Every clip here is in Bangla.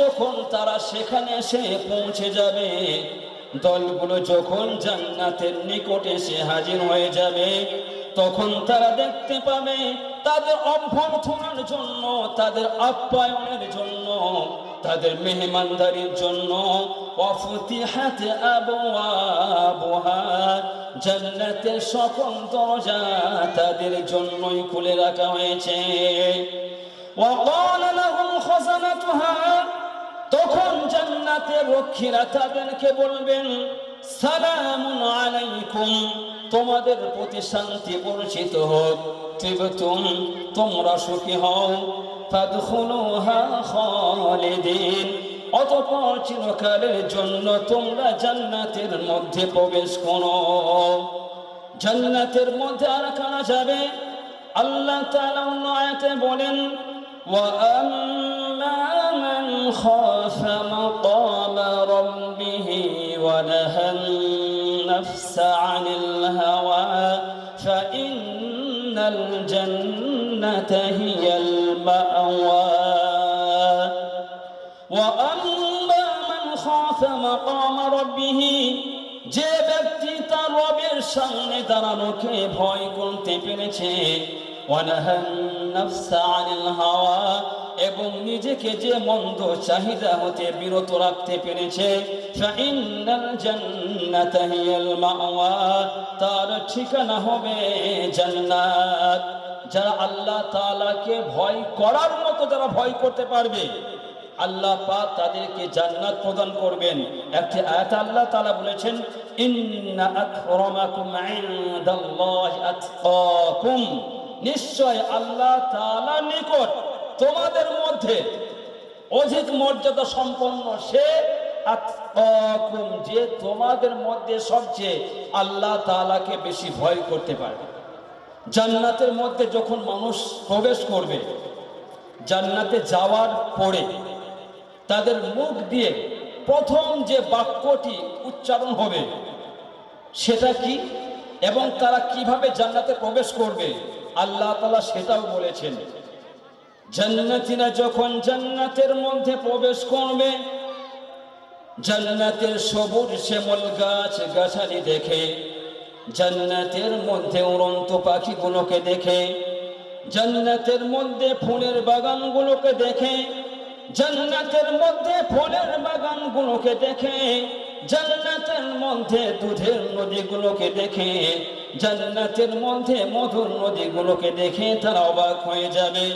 যখন তারা সেখানে এসে পৌঁছে যাবে, দলগুলো যখন জান্নাতের নিকটে এসে হাজির হয়ে যাবে, তখন তারা দেখতে পাবে তাদের অভ্যর্থনার জন্য, তাদের আপ্যায়নের জন্য, তাদের মেহমানদারির জন্য ওয়াফতিহাত আবওয়াবুহা, জান্নাতের সকল দরজা তাদের জন্যই খুলে রাখা হয়েছে। ওয়াকালা লাহুম খাযানাতুহা, তখন জান্নাতের রক্ষীরা তাদেরকে বলবেন, সালামুন আলাইকুম, তোমাদের প্রতি শান্তি বর্ষিত হোক, তিবতুম, তোমরা সুখী হও, ফাদখুলুহা খালিদিন, অতঃপর চিরকালের জন্য তোমরা জান্নাতের মধ্যে প্রবেশ করো। জান্নাতের মধ্যে আর কারা যাবে? আল্লাহ তাআলা অন্য আয়াতে বলেন, وَأَمَّا مَنْ خَافَ مَقَامَ رَبِّهِ وَنَهَى النَّفْسَ عَنِ الْهَوَى فَإِنَّ الْجَنَّةَ هِيَ الْمَأْوَى وَأَمَّا مَنْ خَافَ مَقَامَ رَبِّهِ, যে ব্যক্তি তার রবের সামনে দাঁড়ানোকে ভয় করতে পেরেছে, ওয়ানাহা নাফসা আনিল হাওয়া, এবং নিজেকে যে মন্দ চাহিদা হতে বিরত রাখতে পেরেছে, ফাইন্নাল জান্নাতা হিয়াল মাওয়া, তার ঠিকানা হবে জান্নাত। যারা আল্লাহ তাআলাকে ভয় করার মতো যারা ভয় করতে পারবে, আল্লাহ পাক তাদেরকে জান্নাত প্রদান করবেন। একটি আয়াত আল্লাহ তাআলা বলেছেন, ইন্না আকরামাকুম ইনদাল্লাহি আতকাকুম, নিশ্চয় আল্লাহ তাআলার নিকট তোমাদের মধ্যে অধিক মর্যাদা সম্পন্ন সে আতকাকুম, যে তোমাদের মধ্যে সবচেয়ে আল্লাহ তাআলাকে বেশি ভয় করতে পারবে। জান্নাতের মধ্যে যখন মানুষ প্রবেশ করবে, জান্নাতে যাওয়ার পরে তাদের মুখ দিয়ে প্রথম যে বাক্যটি উচ্চারণ হবে সেটা কি, এবং তারা কিভাবে জান্নাতে প্রবেশ করবে, আল্লাহ তাআলা সেটাও বলেছেন। জান্নাতীরা যখন জান্নাতের মধ্যে প্রবেশ করবে, জান্নাতের সবুজ শ্যামল গাছ গাছালি দেখে, জান্নাতের মধ্যে উড়ন্ত পাখিগুলোকে দেখে, জান্নাতের মধ্যে ফুলের বাগানগুলোকে দেখে, জান্নাতের মধ্যে ফলের বাগানগুলোকে দেখে, জান্নাতের মধ্যে দুধের নদীগুলোকে দেখে, জান্নাতের মধ্যে মধুর নদীগুলোকে দেখে তারা অবাক হয়ে যাবে।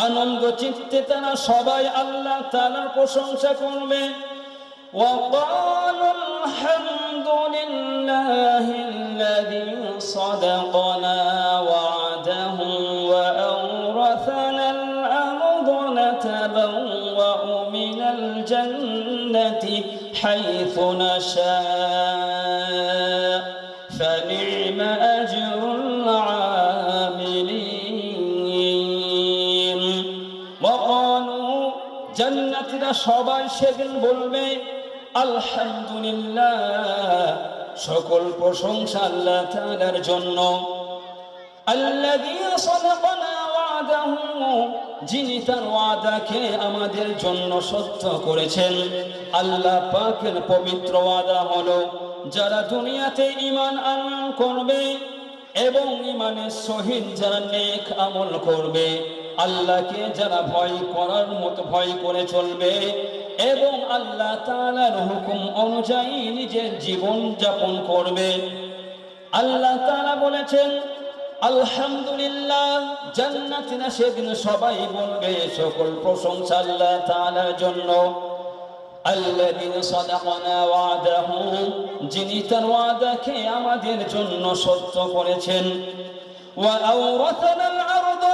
আনন্দ চিত্তে তারা সবাই আল্লাহ তাআলার প্রশংসা করবে। وقالوا الحمد لله الذي صدقنا وعده وأورثنا الأرض نتبوأ من الجنة حيث نشاء فنعم أجر العاملين وقالوا জান্নাতীরা সবাই সেদিন বলবে, আলহামদুলিল্লাহ, সকল প্রশংসা আল্লাহ তাআলার জন্য, আল্লাযী সাদাকানা ওয়াদাহু, যিনি তার ওয়াদাকে আমাদের জন্য সত্য করেছেন। আল্লাহ পাকের পবিত্র ওয়াদা হলো, যারা দুনিয়াতে ঈমান আনয়ন করবে এবং ঈমানের সহিত যারা নেক আমল করবে, আল্লাহকে যারা ভয় করার মতো ভয় করে চলবে এবং আল্লাহ তাআলার হুকুম অনুযায়ী নিজের জীবন যাপন করবে, আল্লাহ তাআলা বলেছেন আলহামদুলিল্লাহ। জান্নাতীরা সেদিন সবাই বলবে, সকল প্রশংসা আল্লাহ তাআলার জন্য। আল্লাযী সাদাকানা ওয়াদাহু, যিনি তার ওয়াদাকে আমাদের জন্য সত্য করেছেন। ওয়া আওরাসানাল আরদ,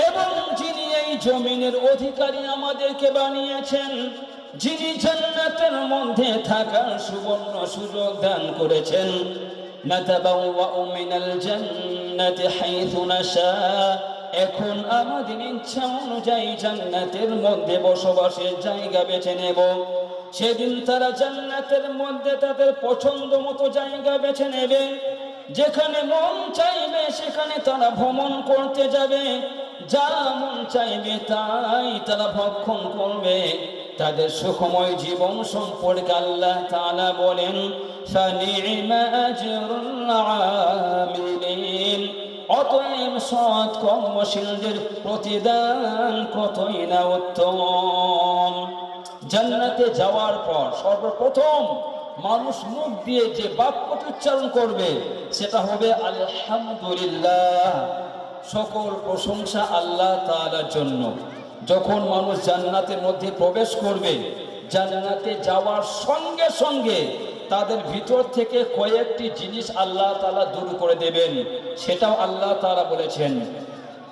এবং যিনি এই জমিনের অধিকারী আমাদেরকে বানিয়েছেন, যিনি জান্নাতের মধ্যে থাকার সুবর্ণ সুযোগ দান করেছেন। নাতাবাওয়াউ মিনাল জান্নাতি হাইথু নাশা, এখন আমাদের ইচ্ছা অনুযায়ী জান্নাতের মধ্যে বসবাসের জায়গা বেছে নেব। সেদিন তারা জান্নাতের মধ্যে তাদের পছন্দ মতো জায়গা বেছে নেবে, যেখানে মন চাইবে সেখানে তারা ভ্রমণ করতে যাবে, যা মন চাইবে তাই তারা ভক্ষণ করবে। তাদের সুখময় জীবন সম্পর্কে আল্লাহ তাআলা বলেন, ফানি'মা আজরুল আমিলিন, অতএব সৎ কর্মশীলদের প্রতিদান কতই না উত্তম। জান্নাতে যাওয়ার পর সর্বপ্রথম মানুষ মুখ দিয়ে যে বাক্যটি উচ্চারণ করবে সেটা হবে আলহামদুলিল্লাহ, সকল প্রশংসা আল্লাহ তাআলার জন্য। যখন মানুষ জান্নাতের মধ্যে প্রবেশ করবে, জান্নাতে যাওয়ার সঙ্গে সঙ্গে তাদের ভিতর থেকে কয়েকটি জিনিস আল্লাহ তাআলা দূর করে দেবেন, সেটাও আল্লাহ তাআলা বলেছেন।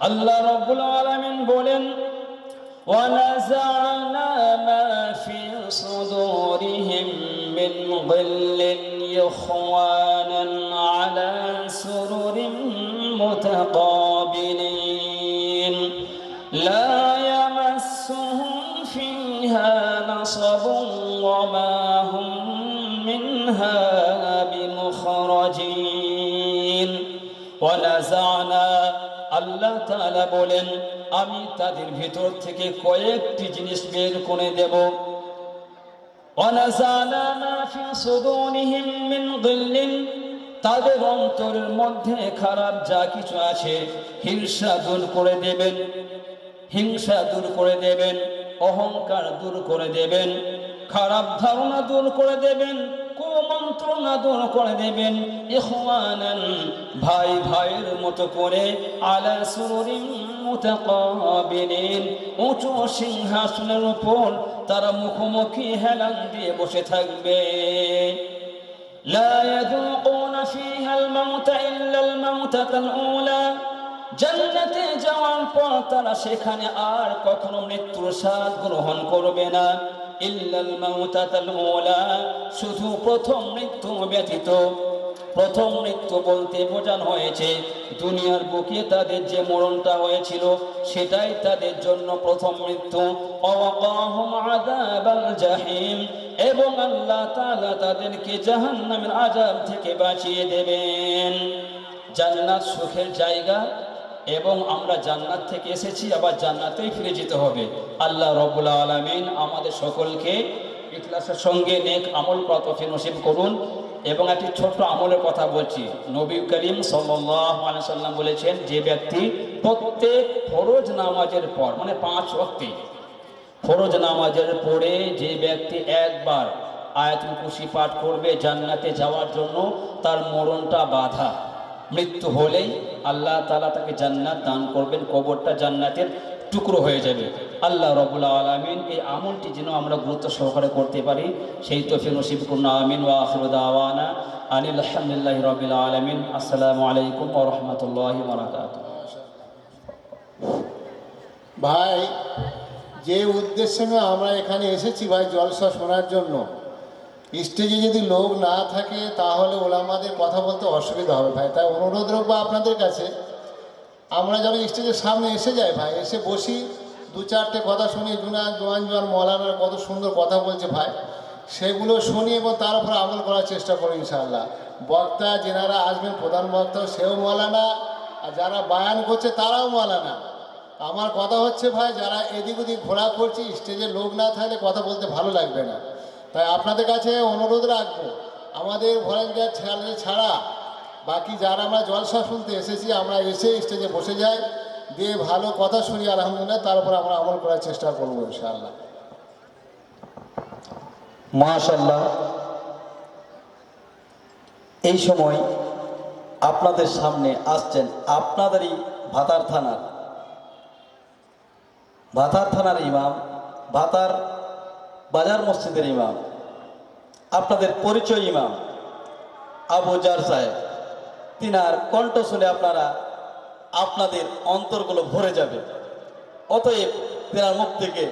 আল্লাহ রাব্বুল আলামিন বলেন, وَنَزَعْنَا مَا فِي صُدُورِهِم مِّنْ غِلٍّ إِخْوَانًا عَلَى سُرُرٍ مُتَقَابِلِينَ لَا يَمَسُّهُمْ فِيهَا نَصَبٌ وَمَا هُمْ مِنْهَا بِمُخْرَجِينَ وَنَزَعْنَا, আল্লাহ তাআলা বলেন, আমি তাদের ভিতর থেকে কয়েকটি জিনিস বের করে দেব। ওয়ানাযানা মা ফি সুদুরিহিম মিন গিল্লিন, তাদের অন্তরের মধ্যে খারাপ যা কিছু আছে হিংসা দূর করে দেবেন, হিংসা দূর করে দেবেন, অহংকার দূর করে দেবেন, খারাপ ধারণা দূর করে দেবেন, কুমন্ত্রণা দূর করে দেবেন। ইখওয়ানান, ভাই ভাইয়ের মতো করে, আলা সুরুরিন মুতাকাবিলিন, উঁচু সিংহাসনের উপর তারা মুখোমুখি হেলান দিয়ে বসে থাকবে। লা ইয়াযুকুনা ফিহাল মাউতা ইল্লাল মাউতাতাল উলা, জান্নাতে যাওয়ার পর তারা সেখানে আর কখনো মৃত্যুর স্বাদ গ্রহণ করবে না। ইল্লাল মাউতাতাল উলা, শুধু প্রথম মৃত্যু ব্যতীত। প্রথম মৃত্যু বলতে বোঝানো হয়েছে দুনিয়ার বুকে তাদের যে মরণটা হয়েছিল সেটাই তাদের জন্য প্রথম মৃত্যু। ওয়াকাহুম আযাবাল জাহিম, এবং আল্লাহ তাআলা তাদেরকে জাহান্নামের আযাব থেকে বাঁচিয়ে দেবেন। জান্নাত সুখের জায়গা, এবং আমরা জান্নাত থেকে এসেছি, আবার জান্নাতেই ফিরে যেতে হবে। আল্লাহ রাব্বুল আলামিন আমাদের সকলকে ইখলাসের সঙ্গে নেক আমল করার তৌফিক নসিব করুন। এবং একটি ছোট্ট আমলের কথা বলছি। নবী করিম সাল্লাল্লাহু আলাইহি সাল্লাম বলেছেন, যে ব্যক্তি প্রত্যেক ফরজ নামাজের পর, মানে 5 ওয়াক্তে ফরজ নামাজের পরে যে ব্যক্তি একবার আয়াতুল কুরসি পাঠ করবে, জান্নাতে যাওয়ার জন্য তার মরণটা বাধা। মৃত্যু হলেই আল্লাহ তাআলা তাকে জান্নাত দান করবেন, কবরটা জান্নাতের টুকরো হয়ে যাবে। আল্লাহ রাব্বুল আলামিন এই আমলটি যেন আমরা গুরুত্ব সহকারে করতে পারি, সেই তৌফিক নসিব করুন। আমিন। ওয়া আখিরু দাওয়ানা আনিল হামদুলিল্লাহি রাব্বিল আলামিন। আসসালামু আলাইকুম ওয়া রাহমাতুল্লাহি ওয়া বারাকাতুহু। ভাই, যে উদ্দেশ্যে আমরা এখানে এসেছি ভাই, জলসা শোনার জন্য, স্টেজে যদি লোক না থাকে তাহলে ওলামাদের কথা বলতে অসুবিধা হবে ভাই। তাই অনুরোধ রাখবো আপনাদের কাছে, আমরা যেন স্টেজের সামনে এসে যাই ভাই, এসে বসি, 2-4টে কথা শুনি। জোয়ান মৌলানার কত সুন্দর কথা বলছে ভাই, সেগুলো শুনি এবং তার উপর আমল করার চেষ্টা করি ইনশাআল্লাহ। বক্তা যেনারা আসবেন, প্রধান বক্তা সেও মৌলানা, আর যারা বায়ান করছে তারাও মৌলানা। আমার কথা হচ্ছে ভাই, যারা এদিক ওদিক ঘোরা করছি, স্টেজে লোক না থাকলে কথা বলতে ভালো লাগবে না। তাই আপনাদের কাছে অনুরোধ রাখবো, আমাদের ভলেন্টিয়ার ছাড়া বাকি যারা আমরা জলসা শুনতে এসেছি, আমরা এসে স্টেজে বসে যাই, দিয়ে ভালো কথা শুনি আলহামদুলিল্লাহ, তারপর আমরা আমল করার চেষ্টা করবো ইনশাআল্লাহ। মাশাআল্লাহ। এই সময় আপনাদের সামনে আসছেন আপনাদেরই ভাতার থানার ইমাম, ভাতার বাজার মসজিদের ইমাম, আপনাদের পরিচয় ইমাম আবু জার সাহেব। তিনার কণ্ঠ শুনে আপনাদের অন্তরগুলো ভরে যাবে। অতএব তিনার মুখ থেকে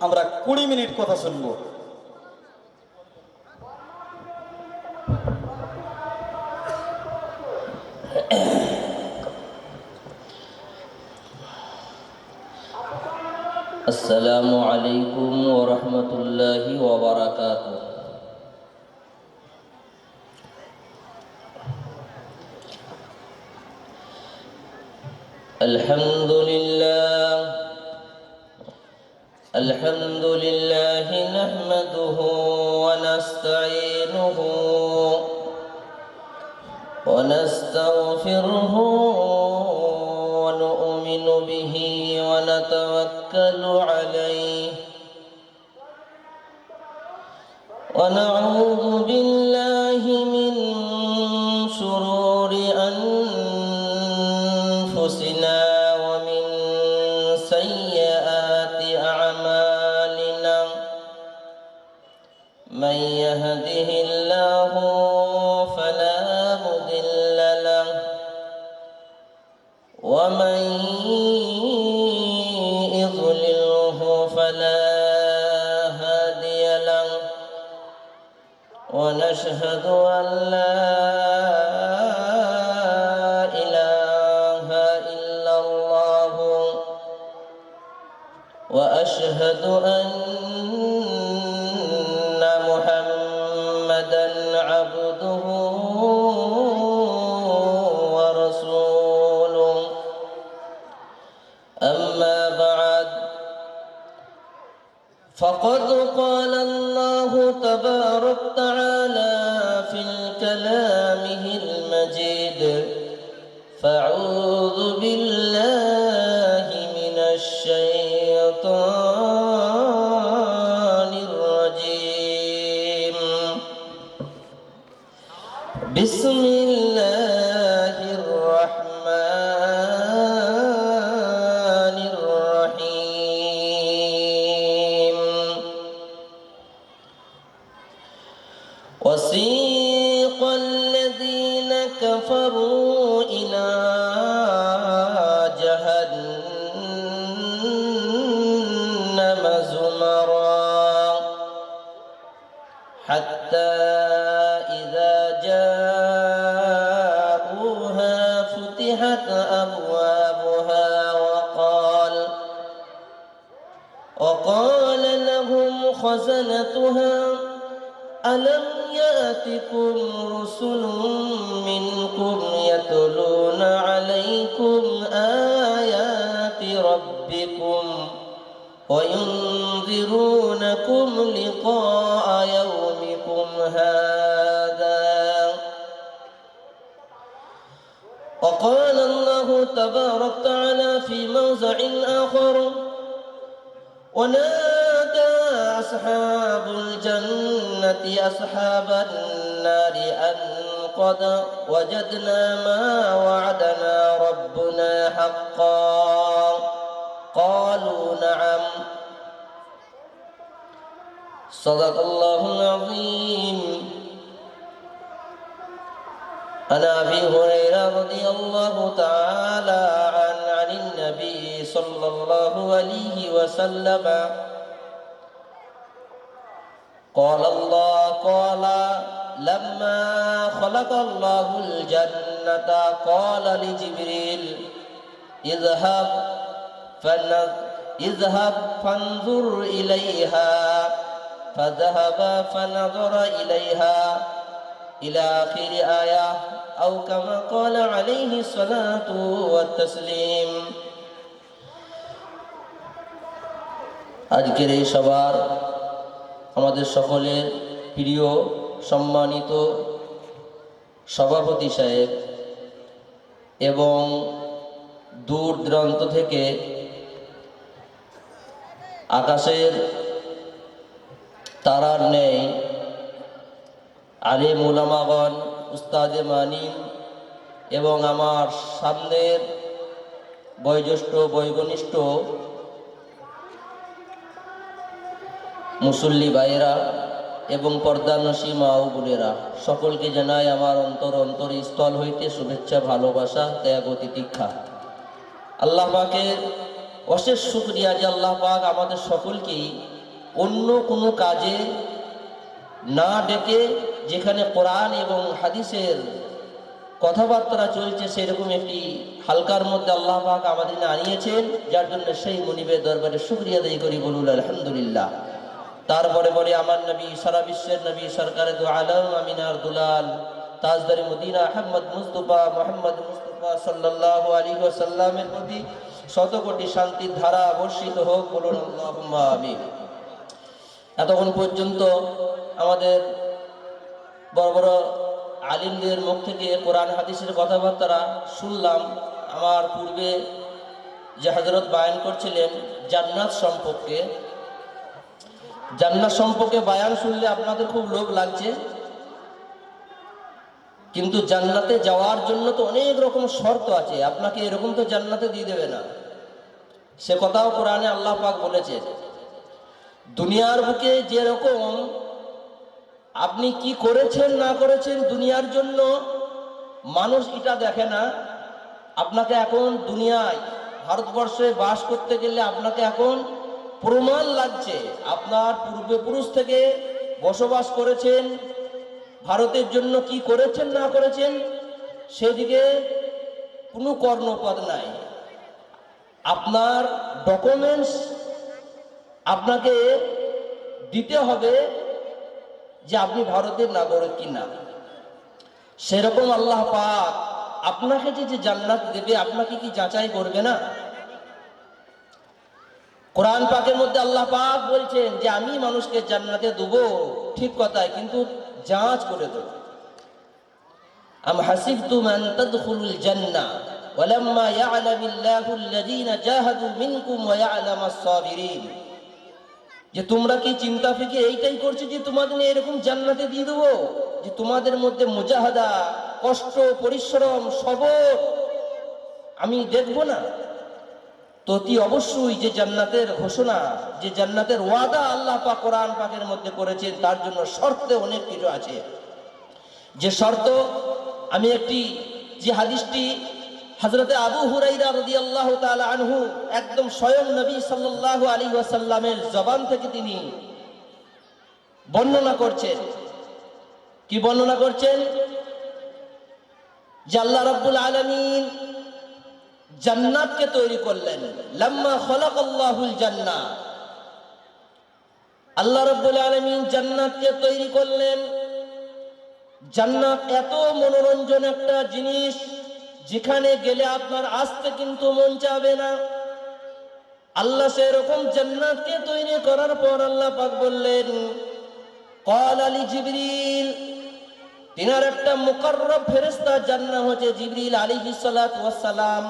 আমরা 20 মিনিট কথা শুনবো। আসসালামু আলাইকুম ওয়া রাহমাতুল্লাহি ওয়া বারাকাতুহু। আলহামদুলিল্লাহ الحمد لله نحمده ونستعينه ونستغفره ونؤمن به ونتوكل عليه ونعوذ بالله من شرور أنفسنا ومن سيئات أعمالنا من يهده الله فلا مضل له ومن يضلله فلا هادي له ونشهد أن لا إله إلا الله وأشهد أن محمدا عبده ورسوله أما بعد فقد قال الله تبارك وتعالى في كلامه المجيد فأعوذ بالله من الشيطان الرجيم بسم الله الرحمن الرحيم وسيق الذين كفروا إلى جهنم زمرا حتى إذا جاءوها فتحت أبوابها وقال لهم خزنتها ألم يأتكم رسل منكم يتلون عليكم آيات ربكم وينذرونكم لقاء يومكم هذا وقال الله تبارك وتعالى في موضع آخر ونادى أصحاب الجنة أصحاب النار أن قد وجدنا ما وعدنا ربنا حقا قالوا نعم صدق الله العظيم عن أبي هريرة رضي الله تعالى عن النبي صلى الله عليه وسلم قال لما خلق الله الجنة قال لجبريل اذهب فانظر إليها فذهب فنظر إليها إلى آخر آية أو كما قال عليه الصلاة والتسليم আজকের এই সবার আমাদের সকলের প্রিয় সম্মানিত সভাপতি সাহেব এবং দূর দূরান্ত থেকে আকাশের তারার ন্যায় আলেম উলামাগণ উস্তাদে মানিম এবং আমার সামনের বয়োজ্যেষ্ঠ বয়োঘনিষ্ঠ মুসল্লি ভাইয়েরা এবং পর্দানসী মা ও বোনেরা সকলকে জানাই আমার অন্তরস্থল হইতে শুভেচ্ছা ভালোবাসা ত্যাগ ও তিতিক্ষা। আল্লাহ পাকের অশেষ শুকরিয়া যে আল্লাহ পাক আমাদের সকলকেই অন্য কোনো কাজে না ডেকে যেখানে কোরআন এবং হাদিসের কথাবার্তা চলছে সেরকম একটি হালকার মধ্যে আল্লাহ পাক আমাদের আনিয়েছেন, যার জন্য সেই মনিবের দরবারে শুকরিয়া আদায় করি, বলুন আলহামদুলিল্লাহ। তারপরে বলে আমার নবী, সারা বিশ্বের নবী, সরকারে দু আলম আমিনার দুলাল তাজদারে মদিনা আহমদ মুস্তফা মোহাম্মদ মুস্তফা সাল্লাল্লাহু আলাইহি ওয়াসাল্লামের প্রতি শত কোটি শান্তির ধারা বর্ষিত হোক, বলুন আল্লাহুম্মা আমিন। এতক্ষণ পর্যন্ত আমাদের বড় বড় আলিমদের মুখ থেকে কোরআন হাদিসের কথাবার্তা শুনলাম। আমার পূর্বে যে হযরত বায়ান করছিলেন জান্নাত সম্পর্কে, জান্নাত সম্পর্কে বায়ান শুনলে আপনাদের খুব লোভ লাগছে, কিন্তু জান্নাতে যাওয়ার জন্য তো অনেক রকম শর্ত আছে। আপনাকে এরকম তো জান্নাতে দিয়ে দেবে না, সে কথাও কোরআনে আল্লাহ পাক বলেছে। দুনিয়ার বুকে যেরকম আপনি কি করেছেন না করেছেন দুনিয়ার জন্য মানুষ এটা দেখে না। আপনাকে এখন দুনিয়ায় ভারতবর্ষে বাস করতে গেলে আপনাকে এখন প্রমাণ লাগছে আপনার পূর্বপুরুষ থেকে বসবাস করেছেন, ভারতের জন্য কি করেছেন না করেছেন সেদিকে কোনো কর্ণপাত নাই। আপনার ডকুমেন্টস আপনাকে দিতে হবে যে আপনি ভারতের নাগরিক কিনা। সেরকম আল্লাহ পাক আপনাকে যে জান্নাত দেবে আপনাকে কি যাচাই করবে না? কোরআন পাকের মধ্যে আল্লাহ পাক বলছেন যে আমি মানুষকে জান্নাতে দেবো, ঠিক কথাই, কিন্তু যাচ করে দেব। আম হাসিবতুম আন তাদখুলুল জান্নাহ ওয়ালাম্মা ইয়ালামিল্লাহু আল্লাযীনা জাহাদু মিনকুম ওয়া ইয়ালামাস সাবিরিন। যে তোমরা কি চিন্তা ফিকে এইটাই করছো যে তোমাদের এরকম জান্নাতে দিয়ে দেবো, যে তোমাদের মধ্যে মুজাহাদা, কষ্ট, পরিশ্রম, সবর আমি দেখবো না? তো অতি অবশ্যই যে জান্নাতের ঘোষণা, যে জান্নাতের ওয়াদা আল্লাহ পাক কোরআন পাকের মধ্যে করেছেন, তার জন্য শর্তে অনেক কিছু আছে। যে শর্ত আমি একটি যে হাদিসটি হযরতে আবু হুরায়রা রাদিয়াল্লাহু তাআলা আনহু একদম স্বয়ং নবী সাল্লাল্লাহু আলাইহি ওয়াসাল্লামের জবান থেকে তিনি বর্ণনা করছেন। কি বর্ণনা করছেন? যে আল্লাহ রাব্বুল আলামিন জান্নাতকে তৈরি করলেন। লাম্মা খালাকাল্লাহুল জান্নাহ, আল্লাহ রাব্বুল আলামিন জান্নাতকে তৈরি করলেন। জান্নাত এত মনোরঞ্জন একটা জিনিস, যেখানে গেলে আপনার আসতে কিন্তু মন চাবে না। আল্লাহ সেরকম জান্নাতকে তৈরি করার পর আল্লাহ পাক বললেন, ক্বাল আলি জিবরিল, তিনার একটা মুকাররব ফেরেশতা জান্নাত হচ্ছে জিবরিল আলাইহিস সালাতু ওয়াস সালাম।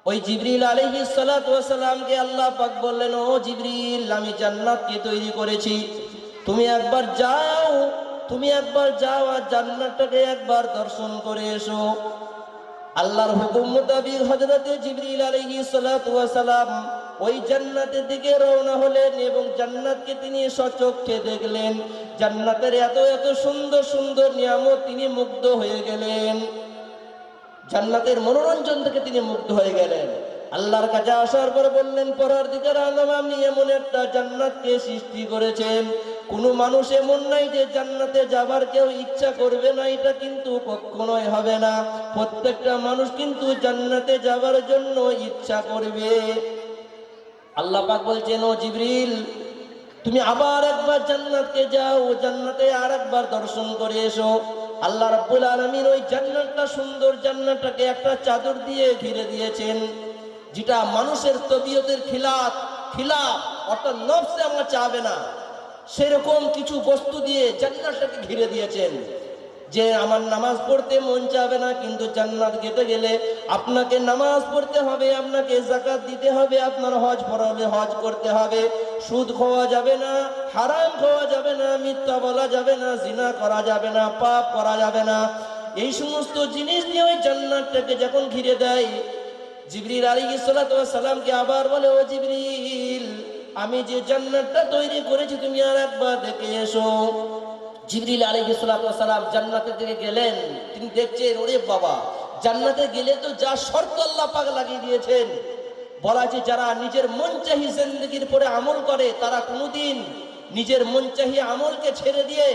ওই জিবরিল আলাইহিস সালাতু ওয়াস সালামকে আল্লাহ পাক বললেন, ও জিবরিল, আমি জান্নাতকে তৈরি করেছি, তুমি একবার যাও, তুমি একবার যাও আর জান্নাতটাকে একবার দর্শন করে এসো। আল্লাহর হুকুম মোতাবেক হযরতে জিবরিল আলাইহিস সালাতু ওয়াস সালাম ওই জান্নাতের দিকে রওনা হলেন এবং জান্নাতকে তিনি সচক্ষে দেখলেন। জান্নাতের এত এত সুন্দর সুন্দর নিয়ামত, তিনি মুগ্ধ হয়ে গেলেন। জান্নাতের মনোরঞ্জন থেকে তিনি মুগ্ধ হয়ে গেলেন। আল্লাহর কাছে আসার পর বললেন, পরওয়ারদিগার আলম, আপনি এমন একটা জান্নাতকে সৃষ্টি করেছেন, কোনো মানুষ এমন নাই যে জান্নাতে যাবার কেউ ইচ্ছা করবে না, এটা কিন্তু কখনোই হবে না। প্রত্যেকটা মানুষ কিন্তু জান্নাতে যাবার জন্য ইচ্ছা করবে। আল্লাহ পাক বলছেন, ও জিবরিল, তুমি আবার একবার জান্নাতকে যাও, জান্নাতে আর একবার দর্শন করে এসো। আল্লাহ রাব্বুল আলামিন ওই জান্নাতটা, সুন্দর জান্নাতটাকে একটা চাদর দিয়ে ঘিরে দিয়েছেন, যেটা মানুষের তবিয়তের খিলাফ, অর্থাৎ নফসে আমরা চাবে না, সেরকম কিছু বস্তু দিয়ে জান্নাতটাকে ঘিরে দিয়েছেন। যে আমার নামাজ পড়তে মন চাবে না, কিন্তু জান্নাত যেতে গেলে আপনাকে নামাজ পড়তে হবে, আপনাকে যাকাত দিতে হবে, আপনার হজ ফরজে হজ করতে হবে, সুদ খাওয়া যাবে না, হারাম খাওয়া যাবে না, মিথ্যা বলা যাবে না, জিনা করা যাবে না, পাপ করা যাবে না। এই সমস্ত জিনিস দিয়ে ওই জান্নাতটাকে যখন ঘিরে দেয়, জিবরিল আলাইহিস সালাতু ওয়াস সালামকে আবার বলে, ও জিবরিল, আমি যে জান্নাতটা তৈরি করেছি তুমি আর একবার দেখে এসো। জিবরিল আলাইহিস সালাতু ওয়াস সালাম জান্নাতের দিকে গেলেন। তিনি দেখছেন, ওরে বাবা, জান্নাতে গেলে তো যা শর্ত আল্লাহ পাক লাগিয়ে দিয়েছেন, বলা আছে যারা নিজের মনচাহি জিন্দেগির পরে আমল করে, তারা কোনোদিন নিজের মনচাহি আমলকে ছেড়ে দিয়ে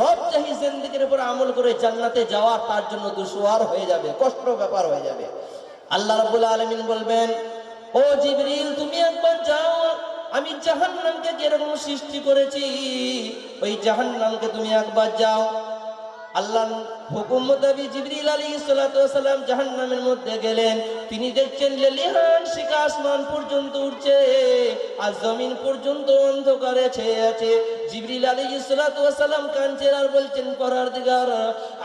রবচাহি জিন্দেগির উপরে আমল করে জান্নাতে যাওয়া তার জন্য দুশওয়ার হয়ে যাবে, কষ্ট ব্যাপার হয়ে যাবে। আল্লাহ রাব্বুল আলামিন বলবেন, ও জিবরিল, তুমি একবার যাও, আমি জাহান্নামকে কিরকম সৃষ্টি করেছি ওই জাহান্নামকে তুমি একবার যাও। আল্লাহ হুকুম মোতাবেক জিবরিল আলাইহিস সালাতু ওয়াস সালাম জাহান্নামের মধ্যে গেলেন। তিনি দেখছেন লেলিহান শিখা আসমান পর্যন্ত উঠছে আর জমিন পর্যন্ত অন্ধকারে ছেয়ে আছে। জিবরিল আলাইহিস সালাতু ওয়াস সালাম কাঁদছেন আর বলছেন, পরওয়ারদিগার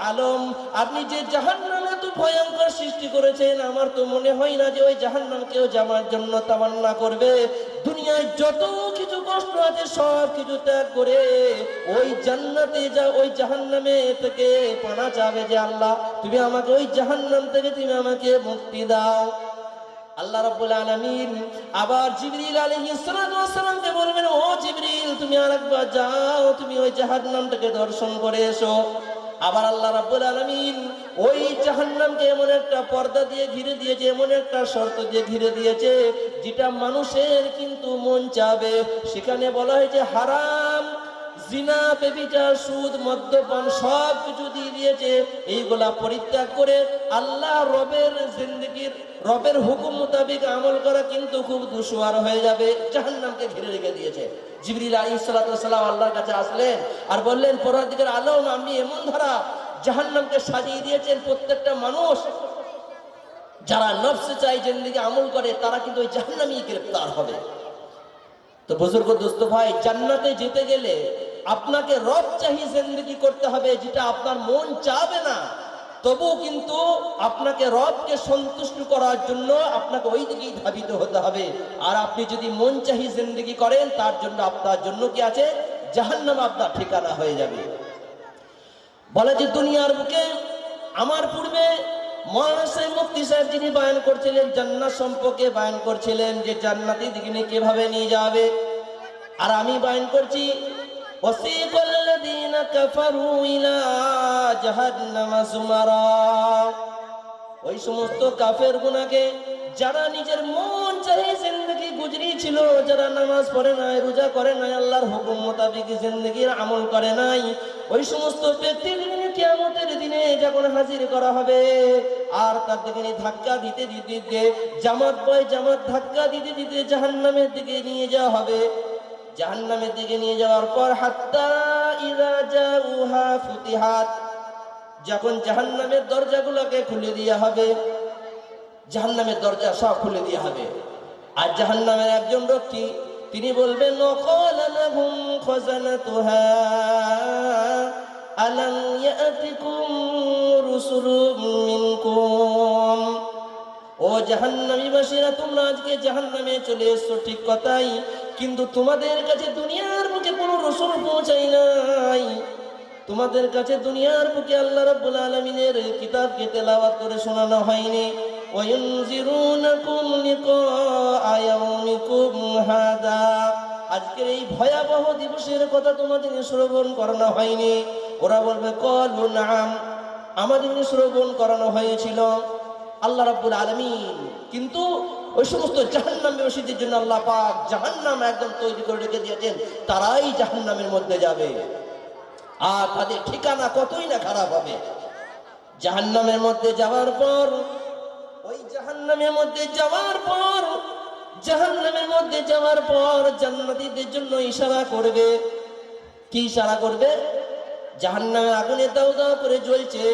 আলম, আপনি যে জাহান্নাম এত ভয়ঙ্কর সৃষ্টি করেছেন, আমার তো মনে হয় না যে ওই জাহান্নাম কেউ যাওয়ার জন্য তামান্না করবে। দুনিয়ায় যত কিছু কষ্ট আছে সব কিছু ত্যাগ করে ওই জান্নাতে যা ওই জাহান্নামে থেকে পানা চাবে যে আল্লাহ তুমি আমাকে ওই জাহান্নাম থেকে তুমি আমাকে মুক্তি দাও। আল্লাহ রাব্বুল আলামিন আবার জিবরিল আলাইহিস সালাতু ওয়াস সালামকে বলবেন, ও জিবরিল তুমি আরেকবার যাও, তুমি ওই জাহান্নামটাকে দর্শন করে এসো। আবার আল্লাহ রাব্বুল আলামিন ওই জাহান্নামকে এমন একটা পর্দা দিয়ে ঘিরে দিয়েছে, এমন একটা শর্ত দিয়ে ঘিরে দিয়েছে যেটা মানুষের কিন্তু মন চাবে। সেখানে বলা হয়েছে হারাম, জিনা, ব্যভিচার, সুদ, মদ্যপান সব কিছু দিয়ে দিয়েছে। এইগুলা পরিত্যাগ করে আল্লাহ রবের জিন্দেগির রবের হুকুম মোতাবেক আমল করা কিন্তু খুব দুশোয়ার হয়ে যাবে। জাহান্নামকে ঘিরে রেখে দিয়েছে। জিবরিল আলাইহিস সালাতু ওয়াস সালাম আল্লাহর কাছে আসলেন আর বললেন, পরওয়ারদিগার আলম, আপনি এমন ধারা জাহান্নামকে সাজিয়ে দিয়েছেন, প্রত্যেকটা মানুষ যারা নফসে চাই জিন্দেগি আমল করে তারা কিন্তু ওই জাহান্নামেই গ্রেফতার হবে। তো বুজুর্গ দোস্ত ভাই, জান্নাতে যেতে গেলে আপনাকে রব চাহি জিন্দেগি করতে হবে, যেটা আপনার মন চাবে না, তবু কিন্তু আপনাকে রবকে সন্তুষ্ট করার জন্য আপনাকে ওই দিকেই ধাবিত হতে হবে। আর আপনি যদি মন চাহি জিন্দেগি করেন, তার জন্য আপনার জন্য কি আছে, জাহান্নাম আপনার ঠিকানা হয়ে যাবে। বলে যে দুনিয়ার বুকে আমার পূর্বে মৌলানা সাহেব মুফতি সাহেব যিনি বয়ান করছিলেন জান্নাত সম্পর্কে বয়ান করছিলেন যে জান্নাতি দিকে কিভাবে নিয়ে যাবে, আর আমি বয়ান করছি ওয়াসিকাল্লাযীনা কাফারু ইলা জাহান্নামা যুমারা। ওই সমস্ত কাফের গুনাহকে যারা নিজের মন চাহে জিন্দেগি গুজরিয়েছিল, যারা নামাজ পড়ে নাই, রোজা করে নাই, আল্লাহর হুকুম মোতাবেক জিন্দেগির আমল করে নাই, ওই সমস্ত ব্যক্তিদের কিয়ামতের দিনে যখন হাজির করা হবে আর তার দিকে ধাক্কা দিতে দিতে জামাত বয় জামাত ধাক্কা দিতে দিতে জাহান্নামের দিকে নিয়ে যাওয়া হবে। জাহান্নামের দিকে নিয়ে যাওয়ার পর হাত্তা ইযা জাউহা ফুতিহাত, যখন জাহান্নামের দরজাগুলোকে খুলে দেওয়া হবে, জাহান্নামের দরজা সব খুলে দেওয়া হবে, আর জাহান্নামের একজন রক্ষী তিনি বলবেন ওয়াকালা লাহুম খাযানাতুহা আলাম ইয়াতিকুম রুসুলুম মিনকুম। ও জাহান্নামীবাসীরা, তোমরা আজকে জাহান্নামে চলে এসছো ঠিক কথাই, কিন্তু তোমাদের কাছে দুনিয়ার বুকে কোনো রাসূল পৌঁছায় নাই। তোমাদের কাছে দুনিয়ার বুকে আল্লাহ রাব্বুল আলামিনের কিতাবকে তেলাওয়াত করে শোনানো হয়নি। ওয়ায়ুনজিরুনাকুম লিকা ইয়াউমিকুম হাদা, আজকের এই ভয়াবহ দিবসের কথা তোমাদের শ্রবণ করানো হয়নি। ওরা বলবে ক্বালু নাআম, আমাদের শ্রবণ করানো হয়েছিল। আল্লাহ রাব্বুল আলামিন কিন্তু ওই সমস্ত জাহান্নামীদের জন্য আল্লাহ পাক জাহান্নাম একদম তৈরি করে রেখে দিয়েছেন, তারাই জাহান্নামের মধ্যে যাবে আর তাদের ঠিকানা কতই না খারাপ হবে। জাহান্নামের মধ্যে যাওয়ার পর ওই জাহান্নামের মধ্যে যাওয়ার পর জাহান্নামের মধ্যে যাওয়ার পর জান্নাতীদের জন্য ইশারা করবে। কি ইশারা করবে? জাহান্নামের আগুনে দাউ দাউ করে জ্বলছে,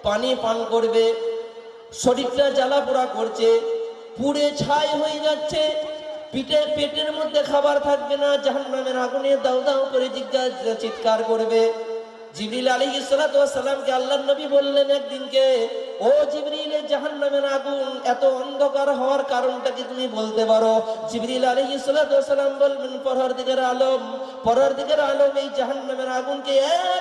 পানি পান করবে, শরীরটা জ্বালা পোড়া করছে, পুড়ে ছাই হয়ে যাচ্ছে, পেটের মধ্যে খাবার থাকবে না, জাহান্নামের আগুনে দাউ দাউ করে জিজ্ঞাসা চিৎকার করবে। জিবরিল আলাইহিস সালাতু ওয়াস সালামকে আল্লাহর নবী বললেন একদিনকে, ও জিবরিল, জাহান্নামের আগুন এত অন্ধকার হওয়ার কারণটা কি তুমি বলতে পারো? জিবরিল আলাইহিস সালাতু ওয়াস সালাম বলবেন, পরওয়ারদিগার আলম, এই জাহান্নামের আগুনকে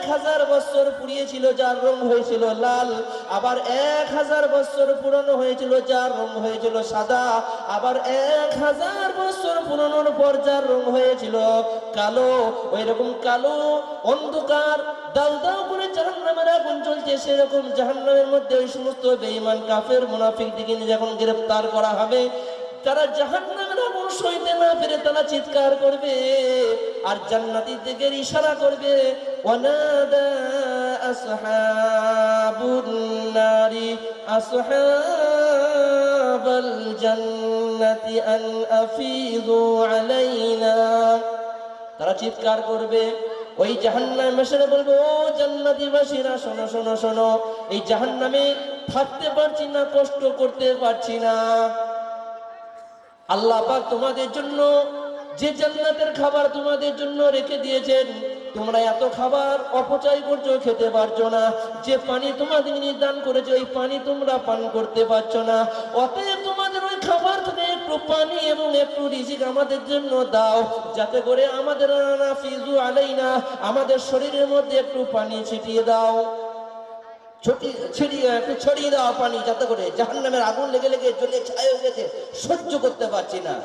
1000 বছর পুড়িয়েছিল যার রং হয়েছিল লাল, আবার 1000 বছর পুরানো হয়েছিল যার রং হয়েছিল সাদা, আবার 1000 বছর পুরানোর পর যার রং হয়েছিল কালো। ওই রকম কালো অন্ধকার দাউ দাউ করে জাহান্নামের আগুন জ্বলছে। সেরকম জাহান্নামের মধ্যে ওই সমস্ত বেঈমান কাফের মুনাফিক দিকে যখন গ্রেফতার করা হবে, তারা জাহান্নামের আগুন সইতে না পেরে তারা চিৎকার করবে আর জান্নাতীদের ইশারা করবে, ওয়ানাদা আসহাবুন নারি আসহাবাল জান্নাতি আন আফিযু আলাইনা। তারা চিৎকার করবে, ওই জাহান্নামবাসীরা বলবে, ও জান্নাতীবাসীরা শোনো শোনো শোনো, এই জাহান্নামে থাকতে পারছি না, কষ্ট করতে পারছি না। আল্লাহ পাক তোমাদের জন্য যে জান্নাতের খাবার তোমাদের জন্য রেখে দিয়েছেন, তোমরা এত খাবার অপচয় করছো, খেতে পারছো না। যে পানি তোমাদের নিদান করেছে, ওই পানি তোমরা পান করতে পারছো না। অতএব তোমাদের ওই খাবার থেকে একটু পানি এবং একটু রিজিক আমাদের জন্য দাও, যাতে করে আমাদের নাফিজু আলাইনা, আমাদের শরীরের মধ্যে একটু পানি ছিটিয়ে দাও, একটু ছড়িয়ে দাও পানি, যাতে করে জাহান্নামের আগুন লেগে লেগে জ্বলে ছাই হয়ে গেছে, সহ্য করতে পারছি না।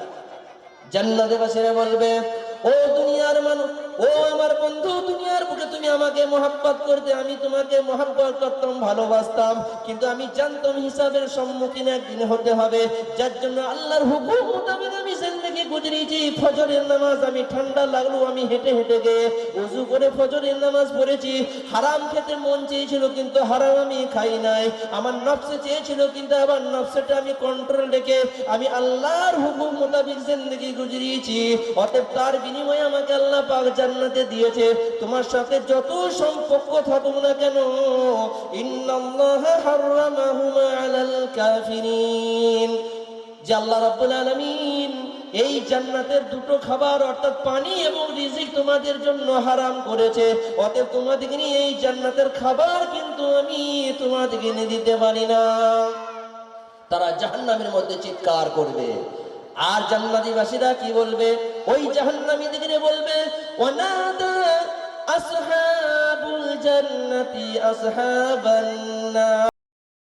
জান্নাতীবাসীরা বলবে, ও দুনিয়ার মানুষ, ও আমার বন্ধু, দুনিয়ার বুকে তুমি আমাকে মহাব্বত করতে, আমি তোমাকে মহাব্বত করতাম, ভালোবাসতাম, কিন্তু আমি জানতাম হিসাবের সম্মুখীন একদিন হতে হবে, যার জন্য আল্লাহর হুকুম মোতাবেক আমি জিন্দেগি গুজরিয়েছি। ফজরের নামাজ আমি ঠান্ডা লাগলো, আমি হেঁটে হেঁটে গিয়ে ওযু করে ফজরের নামাজ পড়েছি। হারাম খেতে মন চেয়েছিল, কিন্তু হারাম আমি খাই নাই। আমার নফসে চেয়েছিল, কিন্তু আবার নফসটা আমি কন্ট্রোল রেখে আমি আল্লাহর হুকুম মোতাবেক জিন্দেগি গুজরিয়েছি। অতএব তার বিনিময়ে আমাকে আল্লাহ পাক জান্নাতে দিয়েছে। তোমার সাথে যত সম্পর্ক থাকুক না কেন, ইন্নাল্লাহা হারামাহুমা আলাল কাফিরিন, যে আল্লাহ রাব্বুল আলামিন এই জান্নাতের দুটো খাবার অর্থাৎ পানি এবং রিজিক তোমাদের জন্য হারাম করেছে। অতএব তোমাদেরকে নিয়ে এই জান্নাতের খাবার কিন্তু আমি তোমাদেরকে নিয়ে দিতে পারি না। তারা জাহান্নামের মধ্যে চিৎকার করবে। আর জান্নাতীবাসীরা কি বলবে? ওই জাহান্নামীদেরকে বলবে, ওয়ানাদা আসহাবুল জান্নাতি আসহাবান নার।